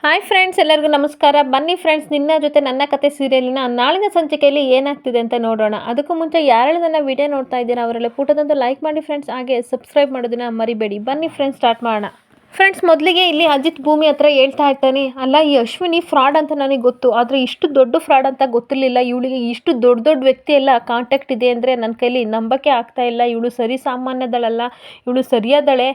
Hi friends, ಎಲ್ಲರಿಗೂ ನಮಸ್ಕಾರ. ಬನ್ನಿ ಫ್ರೆಂಡ್ಸ್, ನಿನ್ನ ಜೊತೆ ನನ್ನ ಕತೆ ಸೀರಿಯಲಿನ ನಾಳಿನ ಸಂಚಿಕೆಯಲ್ಲಿ ಏನಾಗ್ತಿದೆ ಅಂತ ನೋಡೋಣ. ಅದಕ್ಕೂ ಮುಂಚೆ ಯಾರೆಲ್ಲ ನನ್ನ ವಿಡಿಯೋ ನೋಡ್ತಾ ಇದ್ದೀರಾ ಅವರೆಲ್ಲ ಪುಟದಂತ ಲೈಕ್ ಮಾಡಿ ಫ್ರೆಂಡ್ಸ್, ಹಾಗೆ ಸಬ್ಸ್ಕ್ರೈಬ್ ಮಾಡೋದನ್ನ ಮರಿಬೇಡಿ. ಬನ್ನಿ ಫ್ರೆಂಡ್ಸ್, ಸ್ಟಾರ್ಟ್ ಮಾಡೋಣ. ಫ್ರೆಂಡ್ಸ್, ಮೊದಲಿಗೆ ಇಲ್ಲಿ ಅಜಿತ್ ಭೂಮಿ ಹತ್ರ ಹೇಳ್ತಾ ಇರ್ತಾನೆ, ಅಲ್ಲ ಈ ಅಶ್ವಿನಿ ಫ್ರಾಡ್ ಅಂತ ನನಗೆ ಗೊತ್ತು, ಆದರೆ ಇಷ್ಟು ದೊಡ್ಡ ಫ್ರಾಡ್ ಅಂತ ಗೊತ್ತಿರಲಿಲ್ಲ. ಇವಳಿಗೆ ಇಷ್ಟು ದೊಡ್ಡ ದೊಡ್ಡ ವ್ಯಕ್ತಿ ಎಲ್ಲ ಕಾಂಟ್ಯಾಕ್ಟ್ ಇದೆ ಅಂದರೆ ನನ್ನ ಕೈಲಿ ನಂಬಕ್ಕೆ ಆಗ್ತಾ ಇಲ್ಲ. ಇವಳು ಸರಿ ಸಾಮಾನ್ಯದಳಲ್ಲ, ಇವಳು ಸರಿಯಾದಳೆ.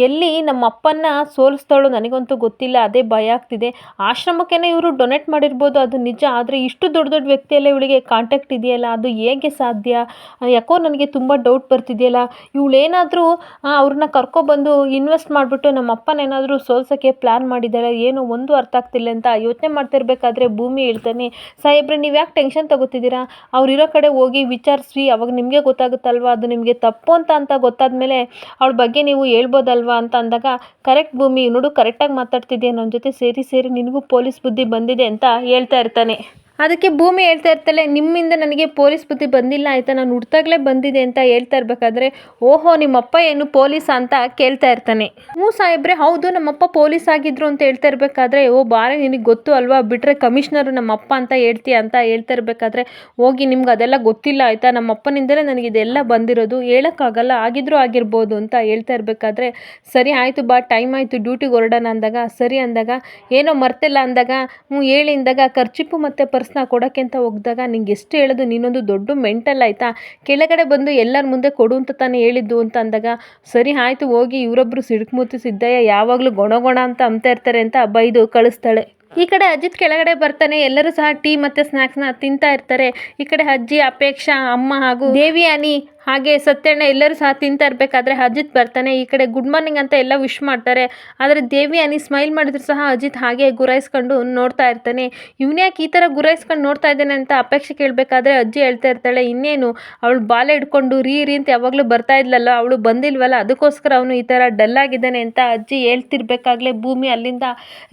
ಎಲ್ಲಿ ನಮ್ಮ ಅಪ್ಪನ್ನ ಸೋಲಿಸ್ತಾಳೋ ನನಗಂತೂ ಗೊತ್ತಿಲ್ಲ, ಅದೇ ಭಯ ಆಗ್ತಿದೆ. ಆಶ್ರಮಕ್ಕೇನೆ ಇವರು ಡೊನೇಟ್ ಮಾಡಿರ್ಬೋದು, ಅದು ನಿಜ. ಆದರೆ ಇಷ್ಟು ದೊಡ್ಡ ದೊಡ್ಡ ವ್ಯಕ್ತಿ ಎಲ್ಲ ಇವಳಿಗೆ ಕಾಂಟ್ಯಾಕ್ಟ್ ಇದೆಯಲ್ಲ, ಅದು ಹೇಗೆ ಸಾಧ್ಯ? ಯಾಕೋ ನನಗೆ ತುಂಬ ಡೌಟ್ ಬರ್ತಿದೆಯಲ್ಲ. ಇವಳೇನಾದರೂ ಅವ್ರನ್ನ ಕರ್ಕೊಬಂದು ಇನ್ವೆಸ್ಟ್ ಮಾಡಿಬಿಟ್ಟು ನಮ್ಮ ಅಪ್ಪನೇನಾದರೂ ಸೋಲ್ಸೋಕ್ಕೆ ಪ್ಲ್ಯಾನ್ ಮಾಡಿದ್ದಾಳೆ, ಏನೋ ಒಂದು ಅರ್ಥ ಆಗ್ತಿಲ್ಲ ಅಂತ ಯೋಚನೆ ಮಾಡ್ತಿರ್ಬೇಕಾದ್ರೆ ಭೂಮಿ ಹೇಳ್ತಾನೆ, ಸಾಹೇಬ್ರೆ ನೀವು ಯಾಕೆ ಟೆನ್ಷನ್ ತಗೋತಿದ್ದೀರಾ? ಅವ್ರಿರೋ ಕಡೆ ಹೋಗಿ ವಿಚಾರಿಸ್ರಿ, ಅವಾಗ ನಿಮಗೆ ಗೊತ್ತಾಗುತ್ತಲ್ವ, ಅದು ನಿಮಗೆ ತಪ್ಪು ಅಂತ ಗೊತ್ತಾದ್ಮೇಲೆ ಅವಳ ಬಗ್ಗೆ ನೀವು ಹೇಳ್ಬೋದಲ್ವಾ ಅಂತ ಅಂದಾಗ, ಕರೆಕ್ಟ್ ಭೂಮಿ, ನೋಡು ಕರೆಕ್ಟಾಗಿ ಮಾತಾಡ್ತಿದ್ದೆ, ನನ್ನ ಜೊತೆ ಸೇರಿ ನಿನಗೂ ಪೊಲೀಸ್ ಬುದ್ಧಿ ಬಂದಿದೆ ಅಂತ ಹೇಳ್ತಾ ಇರ್ತಾನೆ. ಅದಕ್ಕೆ ಭೂಮಿ ಹೇಳ್ತಾ ಇರ್ತಾಳೆ, ನಿಮ್ಮಿಂದ ನನಗೆ ಪೊಲೀಸ್ ಬುದ್ಧಿ ಬಂದಿಲ್ಲ ಆಯಿತಾ, ನಾನು ಹುಡ್ತಾಗಲೇ ಬಂದಿದೆ ಅಂತ ಹೇಳ್ತಾ ಇರಬೇಕಾದ್ರೆ, ಓಹೋ ನಿಮ್ಮಪ್ಪ ಏನು ಪೊಲೀಸ್ ಅಂತ ಕೇಳ್ತಾ ಇರ್ತಾನೆ. ಹ್ಞೂ ಸಾಹೇಬ್ರೆ, ಹೌದು ನಮ್ಮಪ್ಪ ಪೊಲೀಸ್ ಆಗಿದ್ರು ಅಂತ ಹೇಳ್ತಾ ಇರಬೇಕಾದ್ರೆ, ಓ ಬಾರೆ ನಿನಗೆ ಗೊತ್ತು ಅಲ್ವಾ, ಬಿಟ್ಟರೆ ಕಮಿಷನರು ನಮ್ಮಪ್ಪ ಅಂತ ಹೇಳ್ತೀಯ ಅಂತ ಹೇಳ್ತಾ ಇರಬೇಕಾದ್ರೆ, ಹೋಗಿ ನಿಮ್ಗೆ ಅದೆಲ್ಲ ಗೊತ್ತಿಲ್ಲ ಆಯಿತಾ, ನಮ್ಮಪ್ಪನಿಂದಲೇ ನನಗೆ ಇದೆಲ್ಲ ಬಂದಿರೋದು, ಹೇಳೋಕ್ಕಾಗಲ್ಲ, ಆಗಿದ್ರೂ ಆಗಿರ್ಬೋದು ಅಂತ ಹೇಳ್ತಾ ಇರಬೇಕಾದ್ರೆ, ಸರಿ ಆಯಿತು ಬಾ, ಟೈಮ್ ಆಯಿತು ಡ್ಯೂಟಿಗೆ ಹೊರಡೋಣ ಅಂದಾಗ, ಸರಿ ಅಂದಾಗ, ಏನೋ ಮರ್ತಿಲ್ಲ ಅಂದಾಗ, ಹೇಳಿ ಅಂದಾಗ, ಖರ್ಚಿಪ್ಪು ಮತ್ತು ಪರ್ಸ್ನ ಕೊಡೋಕ್ಕೆ ಅಂತ ಹೋಗಿದಾಗ, ನಿಂಗೆ ಎಷ್ಟು ಹೇಳೋದು, ನೀನೊಂದು ದೊಡ್ಡ ಮೆಂಟಲ್ ಆಯಿತಾ, ಕೆಳಗಡೆ ಬಂದು ಎಲ್ಲರ ಮುಂದೆ ಕೊಡು ಅಂತ ತಾನೇ ಹೇಳಿದ್ದು ಅಂತ ಅಂದಾಗ, ಸರಿ ಆಯಿತು ಹೋಗಿ, ಇವರೊಬ್ಬರು ಸಿಡುಕ್ಮೂತಿ ಸಿದ್ದಯ್ಯ ಯಾವಾಗಲೂ ಗೊಣ ಅಂತ ಅಂಬ್ತಾ ಇರ್ತಾರೆ ಅಂತ ಬೈದು ಕಳಿಸ್ತಾಳೆ. ಈ ಕಡೆ ಅಜಿತ್ ಕೆಳಗಡೆ ಬರ್ತಾನೆ, ಎಲ್ಲರೂ ಸಹ ಟೀ ಮತ್ತು ಸ್ನ್ಯಾಕ್ಸ್ನ ತಿಂತಾ ಇರ್ತಾರೆ. ಈ ಕಡೆ ಅಜ್ಜಿ, ಅಪೇಕ್ಷಾ, ಅಮ್ಮ ಹಾಗೂ ದೇವಿಯಾನಿ ಹಾಗೆ ಸತ್ಯಣ್ಣ ಎಲ್ಲರೂ ಸಹ ತಿಂತಾ ಇರಬೇಕಾದ್ರೆ ಅಜಿತ್ ಬರ್ತಾನೆ. ಈ ಕಡೆ ಗುಡ್ ಮಾರ್ನಿಂಗ್ ಅಂತ ಎಲ್ಲ ವಿಶ್ ಮಾಡ್ತಾರೆ. ಆದರೆ ದೇವಿಯಾನಿ ಸ್ಮೈಲ್ ಮಾಡಿದ್ರು ಸಹ ಅಜಿತ್ ಹಾಗೆ ಗುರಾಯಿಸ್ಕೊಂಡು ನೋಡ್ತಾ ಇರ್ತಾನೆ. ಇವನ್ಯಾಕೆ ಈ ಥರ ಗುರಾಯಿಸ್ಕೊಂಡು ನೋಡ್ತಾ ಇದ್ದಾನೆ ಅಂತ ಅಪೇಕ್ಷೆ ಕೇಳಬೇಕಾದ್ರೆ ಅಜ್ಜಿ ಹೇಳ್ತಾ ಇರ್ತಾಳೆ, ಇನ್ನೇನು ಅವಳು ಬಾಲೆ ಹಿಡ್ಕೊಂಡು ರೀ ಅಂತ ಯಾವಾಗಲೂ ಬರ್ತಾ ಇದ್ಲಲ್ಲ, ಅವಳು ಬಂದಿಲ್ವಲ್ಲ, ಅದಕ್ಕೋಸ್ಕರ ಅವನು ಈ ಥರ ಡಲ್ ಆಗಿದ್ದಾನೆ ಅಂತ ಅಜ್ಜಿ ಹೇಳ್ತಿರ್ಬೇಕಾಗಲೇ ಭೂಮಿ ಅಲ್ಲಿಂದ,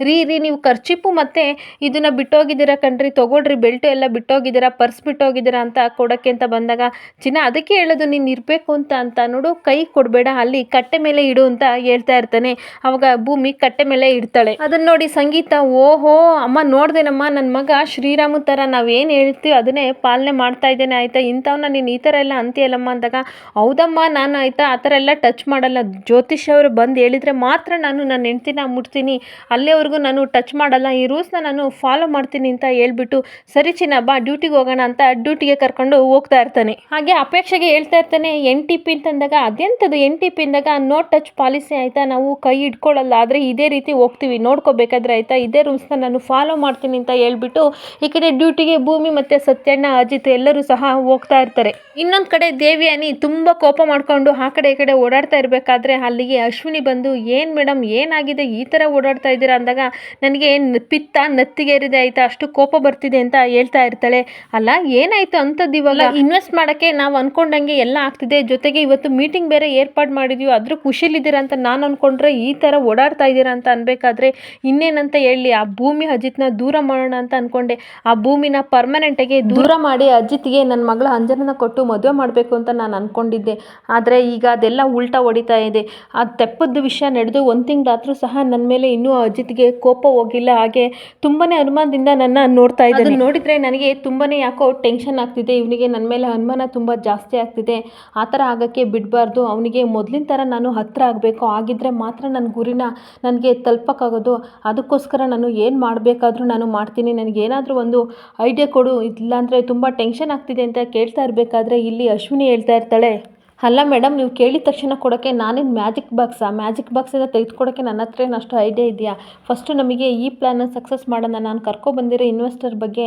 ರೀ ನೀವು ಖರ್ಚಿಪ್ಪು ಮತ್ತು ಇದನ್ನು ಬಿಟ್ಟೋಗಿದ್ದೀರಾ ಕಣ್ರಿ, ತೊಗೊಳ್ರಿ, ಬೆಲ್ಟು ಎಲ್ಲ ಬಿಟ್ಟೋಗಿದ್ದೀರಾ, ಪರ್ಸ್ ಬಿಟ್ಟೋಗಿದ್ದೀರಾ ಅಂತ ಕೊಡೋಕ್ಕೆ ಅಂತ ಬಂದಾಗ, ಚಿನ್ನ ಅದಕ್ಕೆ ಹೇಳೋದು ನೀನು ಇರಬೇಕು ಅಂತ ನೋಡು, ಕೈ ಕೊಡಬೇಡ, ಅಲ್ಲಿ ಕಟ್ಟೆ ಮೇಲೆ ಇಡು ಅಂತ ಹೇಳ್ತಾ ಇರ್ತಾನೆ. ಅವಾಗ ಭೂಮಿ ಕಟ್ಟೆ ಮೇಲೆ ಇಡ್ತಾಳೆ. ಅದನ್ನ ನೋಡಿ ಸಂಗೀತ, ಓಹೋ ಅಮ್ಮ ನೋಡ್ದೇನಮ್ಮ, ನನ್ನ ಮಗ ಶ್ರೀರಾಮ ಥರ ನಾವೇನು ಹೇಳ್ತೀವಿ ಅದನ್ನೇ ಪಾಲನೆ ಮಾಡ್ತಾ ಇದ್ದೇನೆ ಆಯಿತಾ, ಇಂಥವನ್ನ ನೀನು ಈ ಥರ ಎಲ್ಲ ಅಂತೀಯಲ್ಲಮ್ಮ ಅಂದಾಗ, ಹೌದಮ್ಮ ನಾನು ಆಯಿತಾ ಆ ಥರ ಎಲ್ಲ ಟಚ್ ಮಾಡಲ್ಲ, ಜ್ಯೋತಿಷ್ ಅವರು ಬಂದು ಹೇಳಿದರೆ ಮಾತ್ರ ನಾನು ನನ್ನ ಹೆಂಡ್ತಿನ ಮುಟ್ತೀನಿ, ಅಲ್ಲಿವರೆಗೂ ನಾನು ಟಚ್ ಮಾಡಲ್ಲ, ಈ ರೂಲ್ಸ್ನ ನಾನು ಫಾಲೋ ಮಾಡ್ತೀನಿ ಅಂತ ಹೇಳ್ಬಿಟ್ಟು, ಸರಿ ಚಿನ್ನ ಬಾ ಡ್ಯೂಟಿಗೆ ಹೋಗೋಣ ಅಂತ ಡ್ಯೂಟಿಗೆ ಕರ್ಕೊಂಡು ಹೋಗ್ತಾ ಇರ್ತಾನೆ. ಹಾಗೆ ಅಪೇಕ್ಷೆಗೆ ಹೇಳ್ತಾ ಇರ್ತಾನೆ, NTP ಅಂತಂದಾಗ, ಅದೆಂಥದ್ದು NTP ಅಂದಾಗ, ನೋ ಟಚ್ ಪಾಲಿಸಿ ಆಯಿತಾ, ನಾವು ಕೈ ಇಟ್ಕೊಳ್ಳಲ್ಲ, ಆದರೆ ಇದೇ ರೀತಿ ಹೋಗ್ತೀವಿ ನೋಡ್ಕೋಬೇಕಾದ್ರೆ ಆಯಿತಾ, ಇದೇ ರೂಲ್ಸ್ನ ನಾನು ಫಾಲೋ ಮಾಡ್ತೀನಿ ಅಂತ ಹೇಳ್ಬಿಟ್ಟು ಈ ಕಡೆ ಡ್ಯೂಟಿಗೆ ಭೂಮಿ ಮತ್ತು ಸತ್ಯಣ್ಣ, ಅಜಿತ್ ಎಲ್ಲರೂ ಸಹ ಹೋಗ್ತಾ ಇರ್ತಾರೆ. ಇನ್ನೊಂದು ಕಡೆ ದೇವಿಯಾನಿ ತುಂಬ ಕೋಪ ಮಾಡಿಕೊಂಡು ಆ ಕಡೆ ಈ ಕಡೆ ಓಡಾಡ್ತಾ ಇರಬೇಕಾದ್ರೆ ಅಲ್ಲಿಗೆ ಅಶ್ವಿನಿ ಬಂದು, ಏನು ಮೇಡಮ್ ಏನಾಗಿದೆ ಈ ಥರ ಓಡಾಡ್ತಾ ಇದ್ದೀರಾ ಅಂದಾಗ, ನನಗೆ ಪಿತ್ತ ನತ್ತಿಗೇರಿದೆ ಆಯಿತಾ, ಅಷ್ಟು ಕೋಪ ಬರ್ತಿದೆ ಅಂತ ಹೇಳ್ತಾ ಇರ್ತಾಳೆ. ಅಲ್ಲ ಏನಾಯಿತು ಅಂಥದ್ದು, ಇವಾಗ ಇನ್ವೆಸ್ಟ್ ಮಾಡೋಕ್ಕೆ ನಾವು ಅಂದ್ಕೊಂಡಂಗೆ ಎಲ್ಲ ಆಗ್ತಿದೆ, ಜೊತೆಗೆ ಇವತ್ತು ಮೀಟಿಂಗ್ ಬೇರೆ ಏರ್ಪಾಡು ಮಾಡಿದ್ವಿ, ಅದ್ರ ಖುಷಿಲಿದ್ದೀರಾ ಅಂತ ನಾನು ಅಂದ್ಕೊಂಡ್ರೆ ಈ ಥರ ಓಡಾಡ್ತಾ ಇದ್ದೀರಾ ಅಂತ ಅನ್ಬೇಕಾದ್ರೆ ಇನ್ನೇನಂತ ಹೇಳಿ, ಆ ಭೂಮಿ ಅಜಿತ್ನ ದೂರ ಮಾಡೋಣ ಅಂತ ಅಂದ್ಕೊಂಡೆ, ಆ ಭೂಮಿನ ಪರ್ಮನೆಂಟಾಗಿ ದೂರ ಮಾಡಿ ಅಜಿತ್ಗೆ ನನ್ನ ಮಗಳ ಅಂಜನನ ಕೊಟ್ಟು ಮದುವೆ ಮಾಡಬೇಕು ಅಂತ ನಾನು ಅಂದ್ಕೊಂಡಿದ್ದೆ. ಆದರೆ ಈಗ ಅದೆಲ್ಲ ಉಲ್ಟಾ ಹೊಡಿತಾ ಇದೆ. ಆ ತೆಪ್ಪದ ವಿಷಯ ನಡೆದು 1 ತಿಂಗಳಾದರೂ ಸಹ ನನ್ನ ಮೇಲೆ ಇನ್ನೂ ಅಜಿತ್ಗೆ ಕೋಪ ಹೋಗಿಲ್ಲ, ಹಾಗೆ ತುಂಬಾ ಅನುಮಾನದಿಂದ ನನ್ನ ನೋಡ್ತಾ ಇದ್ದಾನೆ. ನೋಡಿದರೆ ನನಗೆ ತುಂಬಾ ಯಾಕೋ ಟೆನ್ಷನ್ ಆಗ್ತಿದೆ, ಇವನಿಗೆ ನನ್ನ ಮೇಲೆ ಅನುಮಾನ ತುಂಬ ಜಾಸ್ತಿ ಆಗ್ತಿದೆ. ಆ ಥರ ಆಗೋಕ್ಕೆ ಬಿಡಬಾರ್ದು, ಅವನಿಗೆ ಮೊದಲಿನ ಥರ ನಾನು ಹತ್ತಿರ ಆಗಬೇಕು, ಆಗಿದ್ದರೆ ಮಾತ್ರ ನನ್ನ ಗುರಿನ ನನಗೆ ತಲುಪಕ್ಕಾಗೋದು. ಅದಕ್ಕೋಸ್ಕರ ನಾನು ಏನು ಮಾಡಬೇಕಾದ್ರೂ ನಾನು ಮಾಡ್ತೀನಿ, ನನಗೇನಾದರೂ ಒಂದು ಐಡಿಯಾ ಕೊಡು, ಇಲ್ಲಾಂದರೆ ತುಂಬ ಟೆನ್ಷನ್ ಆಗ್ತಿದೆ ಅಂತ ಕೇಳ್ತಾ ಇರಬೇಕಾದ್ರೆ ಇಲ್ಲಿ ಅಶ್ವಿನಿ ಹೇಳ್ತಾ ಇರ್ತಾಳೆ, ಅಲ್ಲ ಮೇಡಮ್ ನೀವು ಕೇಳಿದ ತಕ್ಷಣ ಕೊಡೋಕ್ಕೆ ನಾನೇನು ಮ್ಯಾಜಿಕ್ ಬಾಕ್ಸಿಂದ ತೆಗೆದುಕೊಡೋಕ್ಕೆ ನನ್ನ ಹತ್ರ ಅಷ್ಟು ಐಡಿಯಾ ಇದೆಯಾ? ಫಸ್ಟು ನಮಗೆ ಈ ಪ್ಲ್ಯಾನ ಸಕ್ಸಸ್ ಮಾಡೋಣ, ನಾನು ಕರ್ಕೊಬಂದಿರೋ ಇನ್ವೆಸ್ಟರ್ ಬಗ್ಗೆ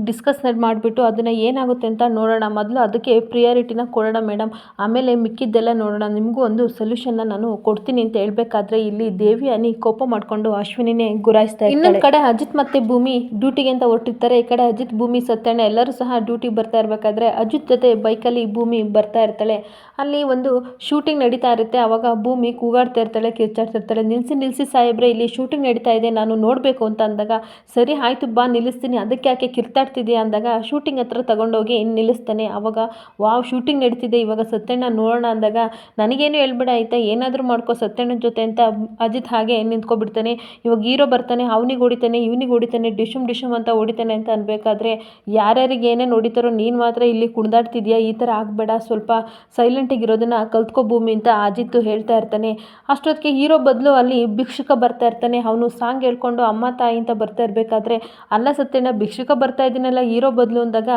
ಡಿಸ್ಕಸ್ ಮಾಡಿಬಿಟ್ಟು ಅದನ್ನು ಏನಾಗುತ್ತೆ ಅಂತ ನೋಡೋಣ, ಮೊದಲು ಅದಕ್ಕೆ ಪ್ರಿಯಾರಿಟಿನ ಕೊಡೋಣ ಮೇಡಮ್, ಆಮೇಲೆ ಮಿಕ್ಕಿದ್ದೆಲ್ಲ ನೋಡೋಣ, ನಿಮಗೂ ಒಂದು ಸೊಲ್ಯೂಷನ್ನ ನಾನು ಕೊಡ್ತೀನಿ ಅಂತ ಹೇಳ್ಬೇಕಾದ್ರೆ ಇಲ್ಲಿ ದೇವಿಯಾನಿ ಕೋಪ ಮಾಡಿಕೊಂಡು ಅಶ್ವಿನಿನೇ ಗುರಾಯಿಸ್ತಾ ಇರ್ತಾಳೆ. ಇನ್ನೊಂದು ಕಡೆ ಅಜಿತ್ ಮತ್ತು ಭೂಮಿ ಡ್ಯೂಟಿಗೆ ಅಂತ ಹೊರಟಿರ್ತಾರೆ. ಈ ಕಡೆ ಅಜಿತ್, ಭೂಮಿ, ಸತ್ಯಣ್ಣ ಎಲ್ಲರೂ ಸಹ ಡ್ಯೂಟಿಗೆ ಬರ್ತಾ ಇರಬೇಕಾದ್ರೆ ಅಜಿತ್ ಜೊತೆ ಬೈಕಲ್ಲಿ ಭೂಮಿ ಬರ್ತಾ ಇರ್ತಾಳೆ. ಅಲ್ಲಿ ಒಂದು ಶೂಟಿಂಗ್ ನಡೀತಾ ಇರುತ್ತೆ. ಆವಾಗ ಭೂಮಿ ಕೂಗಾಡ್ತಾ ಇರ್ತಾಳೆ, ಕಿರ್ಚಾಡ್ತಾ ಇರ್ತಾಳೆ, ನಿಲ್ಲಿಸಿ ಸಾಹೇಬ್ರೆ, ಇಲ್ಲಿ ಶೂಟಿಂಗ್ ನಡೀತಾ ಇದೆ, ನಾನು ನೋಡಬೇಕು ಅಂತ ಅಂದಾಗ, ಸರಿ ಆಯಿತು ಬಾ ನಿಲ್ಲಿಸ್ತೀನಿ, ಅದಕ್ಕೆ ಯಾಕೆ ಕಿರ್ತಾಡ್ತಿದ್ಯಾ ಅಂದಾಗ ಶೂಟಿಂಗ್ ಹತ್ರ ತಗೊಂಡೋಗಿ ನಿಲ್ಲಿಸ್ತಾನೆ. ಆವಾಗ ವಾವ್ ಶೂಟಿಂಗ್ ನಡೀತಿದೆ, ಇವಾಗ ಸತ್ಯಣ್ಣ ನೋಡೋಣ ಅಂದಾಗ, ನನಗೇನು ಹೇಳ್ಬೇಡ ಆಯಿತಾ, ಏನಾದರೂ ಮಾಡ್ಕೋ ಸತ್ಯಣ್ಣನ ಜೊತೆ ಅಂತ ಅಜಿತ್ ಹಾಗೆ ನಿಂತ್ಕೊಬಿಡ್ತಾನೆ. ಇವಾಗ ಹೀರೋ ಬರ್ತಾನೆ, ಅವನಿಗೆ ಹೊಡಿತಾನೆ, ಇವನಿಗೆ ಹೊಡಿತಾನೆ, ಡಿಶಮ್ ಅಂತ ಹೊಡಿತಾನೆ ಅಂತ ಅನ್ಬೇಕಾದ್ರೆ, ಯಾರ್ಯಾರಿಗೆ ಏನೇನು ಹೊಡಿತಾರೋ ನೀನು ಮಾತ್ರ ಇಲ್ಲಿ ಕುಣಿದಾಡ್ತಿದ್ಯಾ, ಈ ಥರ ಆಗಬೇಡ, ಸ್ವಲ್ಪ ಸೈಲೆಂಟಾಗಿ ಇರೋದನ್ನ ಕಲ್ತ್ಕೋ ಭೂಮಿ ಅಂತ ಅಜಿತ್ ಹೇಳ್ತಾ ಇರ್ತಾನೆ. ಅಷ್ಟೊತ್ತಿಗೆ ಹೀರೋ ಬದಲು ಅಲ್ಲಿ ಭಿಕ್ಷುಕ ಬರ್ತಾ ಇರ್ತಾನೆ. ಅವನು ಸಾಂಗ್ ಹೇಳ್ಕೊಂಡು ಅಮ್ಮ ತಾಯಿ ಅಂತ ಬರ್ತಾ ಇರಬೇಕಾದ್ರೆ, ಅಲ್ಲ ಸತ್ಯಣ್ಣ ಭಿಕ್ಷುಕ ಬರ್ತಾ ಇದ್ದೀನಲ್ಲ ಹೀರೋ ಬದಲು ಅಂದಾಗ,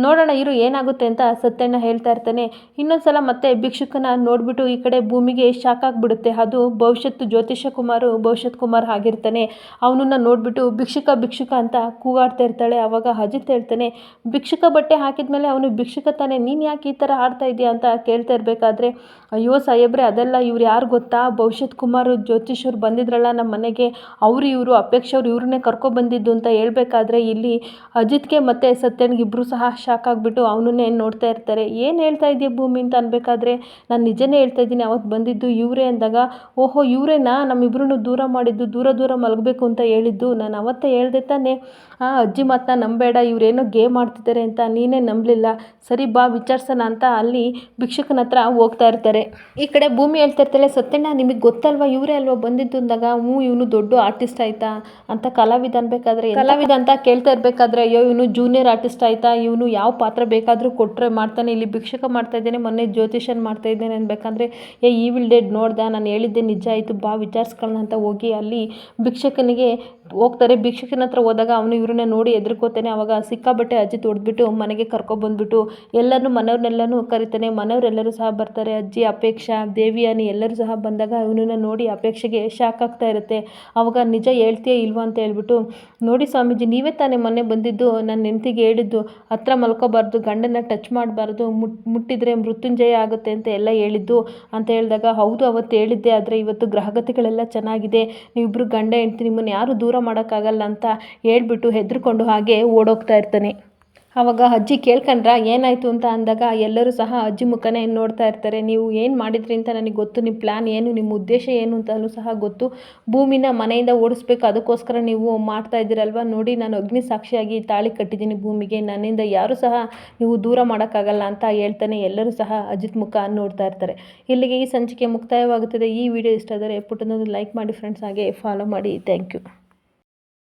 ನೋಡೋಣ ಇರು ಏನಾಗುತ್ತೆ ಅಂತ ಸತ್ಯಣ್ಣ ಹೇಳ್ತಾ ಇರ್ತಾನೆ. ಇನ್ನೊಂದ್ಸಲ ಮತ್ತೆ ಭಿಕ್ಷುಕನ ನೋಡ್ಬಿಟ್ಟು ಈ ಕಡೆ ಭೂಮಿಗೆ ಶಾಕ್ ಆಗಿಬಿಡುತ್ತೆ. ಅದು ಜ್ಯೋತಿಷ ಕುಮಾರ್ ಆಗಿರ್ತಾನೆ. ಅವನನ್ನ ನೋಡ್ಬಿಟ್ಟು ಭಿಕ್ಷುಕ ಅಂತ ಕೂಗಾಡ್ತಾ ಇರ್ತಾಳೆ. ಅವಾಗ ಅಜಿತ್ ಹೇಳ್ತಾನೆ, ಭಿಕ್ಷುಕ ಬಟ್ಟೆ ಹಾಕಿದ್ಮೇಲೆ ಅವನು ಭಿಕ್ಷುಕ ತಾನೆ, ನೀನು ಯಾಕೆ ಈ ಥರ ಆಡ್ತಾ ಇದೆಯಾ ಅಂತ ಕೇಳ್ತಾ ಇರಬೇಕಾದ್ರೆ, ಅಯ್ಯೋ ಸಾಹೇಬ್ರೆ ಅದೆಲ್ಲ, ಇವ್ರು ಯಾರು ಗೊತ್ತಾ, ಜ್ಯೋತಿಷರು ಬಂದಿದ್ರಲ್ಲ ನಮ್ಮ ಮನೆಗೆ, ಇವರು ಅಪೇಕ್ಷ ಅವ್ರು ಇವ್ರನ್ನೇ ಕರ್ಕೊಬಂದಿದ್ದು ಅಂತ ಹೇಳ್ಬೇಕಾದ್ರೆ, ಇಲ್ಲಿ ಅಜಿತ್ಗೆ ಮತ್ತು ಸತ್ಯನ್ಗೆ ಇಬ್ಬರು ಸಹ ಶಾಕ್ ಆಗಿಬಿಟ್ಟು ಅವನನ್ನೇ ನೋಡ್ತಾ ಇರ್ತಾರೆ. ಏನು ಹೇಳ್ತಾ ಇದೆಯಾ ಭೂಮಿ ಅಂತ ಅನ್ಬೇಕಾದ್ರೆ, ನಾನು ನಿಜನೇ ಹೇಳ್ತಾ ಇದ್ದೀನಿ, ಅವತ್ತು ಬಂದಿದ್ದು ಇವರೇ ಅಂದಾಗ, ಓಹೋ ಇವರೇನಾ ನಮ್ಮಿಬ್ರನ್ನು ದೂರ ಮಾಡಿದ್ದು, ದೂರ ಮಲಗಬೇಕು ಅಂತ ಹೇಳಿದ್ದು, ನಾನು ಅವತ್ತೇ ಹೇಳ್ದೆ ತಾನೆ, ಅಜ್ಜಿ ಮಾತನ್ನ ನಂಬೇಡ, ಇವರೇನೋ ಗೇಮ್ ಆಡ್ತಿದ್ದಾರೆ ಅಂತ, ನೀನೇ ನಂಬಲಿಲ್ಲ, ಸರಿ ಬಾ ವಿಚಾರಿಸೋಣ ಅಂತ ಅಲ್ಲಿ ಭಿಕ್ಷುಕನ ಹತ್ರ ಹೋಗ್ತಾ ಇರ್ತಾರೆ. ಈ ಕಡೆ ಭೂಮಿ ಹೇಳ್ತಾ ಇರ್ತಾಳೆ, ಸತ್ಯಣ್ಣ ನಿಮಗೆ ಗೊತ್ತಲ್ವಾ ಇವರೇ ಅಲ್ವಾ ಬಂದಿದ್ದು ಅಂದಾಗ, ಇವನು ದೊಡ್ಡ ಆರ್ಟಿಸ್ಟ್ ಆಯ್ತಾ ಅಂತ ಕಲಾವಿದ ಅಂತ ಕೇಳ್ತಾ ಇರಬೇಕಾದ್ರೆ, ಅಯ್ಯೋ ಇವನು ಜೂನಿಯರ್ ಆರ್ಟಿಸ್ಟ್ ಆಯ್ತಾ, ಇವನು ಯಾವ ಪಾತ್ರ ಬೇಕಾದರೂ ಕೊಟ್ಟರೆ ಮಾಡ್ತಾನೆ, ಇಲ್ಲಿ ಭಿಕ್ಷುಕ ಮಾಡ್ತಾ ಇದ್ದೇನೆ, ಮೊನ್ನೆ ಜ್ಯೋತಿಷನ್ ಮಾಡ್ತಾ ಇದ್ದೇನೆ ಅನ್ಬೇಕಂದ್ರೆ, ಈವಿಲ್ ಡೆಡ್ ನೋಡ್ದ, ನಾನು ಹೇಳಿದ್ದೆ ನಿಜ ಆಯಿತು ಬಾ ವಿಚಾರಿಸ್ಕೊಳ್ಳೋಣ ಅಂತ ಹೋಗಿ ಅಲ್ಲಿ ಭಿಕ್ಷುಕನಿಗೆ ಹೋಗ್ತಾರೆ. ಭಿಕ್ಷುಕನ ಹತ್ರ ಹೋದಾಗ ಅವನು ಇವ್ರನ್ನ ನೋಡಿ ಎದುರ್ಕೋತಾನೆ. ಅವಾಗ ಸಿಕ್ಕಾಬಟ್ಟೆ ಅಜ್ಜಿ ಹೊಡೆದ್ಬಿಟ್ಟು ಮನೆಗೆ ಕರ್ಕೊಬಂದ್ಬಿಟ್ಟು ಮನೆಯವ್ರನ್ನೆಲ್ಲನೂ ಕರಿತಾನೆ. ಮನೆಯವರೆಲ್ಲರೂ ಸಹ ಬರ್ತಾರೆ. ಅಜ್ಜಿ, ಅಪೇಕ್ಷಾ, ದೇವಿಯಾನಿ ಎಲ್ಲರೂ ಸಹ ಬಂದಾಗ ಇವನನ್ನ ನೋಡಿ ಅಪೇಕ್ಷೆಗೆ ಶಾಕ್ ಆಗ್ತಾ ಇರುತ್ತೆ. ಅವಾಗ ನಿಜ ಹೇಳ್ತೀಯಾ ಇಲ್ವಾ ಅಂತ ಹೇಳ್ಬಿಟ್ಟು, ನೋಡಿ ಸ್ವಾಮೀಜಿ ನೀವೇ ತಾನೇ ಮೊನ್ನೆ ಬಂದಿದ್ದು, ನನ್ನ ಹೆಂಡತಿಗೆ ಹೇಳಿದ್ದು ಹತ್ರ ಮಲ್ಕೋಬಾರ್ದು, ಗಂಡನ ಟಚ್ ಮಾಡಬಾರ್ದು, ಮುಟ್ಟಿದ್ರೆ ಮೃತ್ಯುಂಜಯ ಆಗುತ್ತೆ ಅಂತ ಎಲ್ಲ ಹೇಳಿದ್ದು ಅಂತ ಹೇಳಿದಾಗ, ಹೌದು ಅವತ್ತು ಹೇಳಿದ್ದೆ, ಆದರೆ ಇವತ್ತು ಗ್ರಹಗತಿಗಳೆಲ್ಲ ಚೆನ್ನಾಗಿದೆ, ನೀವಿಬ್ಬರು ಗಂಡ ಹೆಂಡ್ತಿ, ನಿಮ್ಮನ್ನು ಯಾರು ದೂರ ಮಾಡೋಕ್ಕಾಗಲ್ಲ ಅಂತ ಹೇಳ್ಬಿಟ್ಟು ಹೆದರ್ಕೊಂಡು ಹಾಗೆ ಓಡೋಗ್ತಾ ಇರ್ತಾನೆ. ಆವಾಗ ಅಜ್ಜಿ ಕೇಳ್ಕೊಂಡ್ರ ಏನಾಯಿತು ಅಂತ ಅಂದಾಗ ಎಲ್ಲರೂ ಸಹ ಅಜ್ಜಿ ಮುಖನೇ ನೋಡ್ತಾ ಇರ್ತಾರೆ. ನೀವು ಏನು ಮಾಡಿದ್ರಿ ಅಂತ ನನಗೆ ಗೊತ್ತು, ನಿಮ್ಮ ಪ್ಲ್ಯಾನ್ ಏನು, ನಿಮ್ಮ ಉದ್ದೇಶ ಏನು ಅಂತಲೂ ಸಹ ಗೊತ್ತು, ಭೂಮಿನ ಮನೆಯಿಂದ ಓಡಿಸ್ಬೇಕು, ಅದಕ್ಕೋಸ್ಕರ ನೀವು ಮಾಡ್ತಾ ಇದ್ದೀರಲ್ವ, ನೋಡಿ ನಾನು ಅಗ್ನಿ ಸಾಕ್ಷಿಯಾಗಿ ತಾಳಿ ಕಟ್ಟಿದ್ದೀನಿ ಭೂಮಿಗೆ, ನನ್ನಿಂದ ಯಾರೂ ಸಹ ನೀವು ದೂರ ಮಾಡೋಕ್ಕಾಗಲ್ಲ ಅಂತ ಹೇಳ್ತಾನೆ. ಎಲ್ಲರೂ ಸಹ ಅಜಿತ್ ಮುಖ ನೋಡ್ತಾ ಇರ್ತಾರೆ. ಇಲ್ಲಿಗೆ ಈ ಸಂಚಿಕೆ ಮುಕ್ತಾಯವಾಗುತ್ತದೆ. ಈ ವಿಡಿಯೋ ಇಷ್ಟ ಆದರೆ ಪುಟ್ಟನೊಂದು ಲೈಕ್ ಮಾಡಿ ಫ್ರೆಂಡ್ಸ್, ಹಾಗೆ ಫಾಲೋ ಮಾಡಿ. Thank you.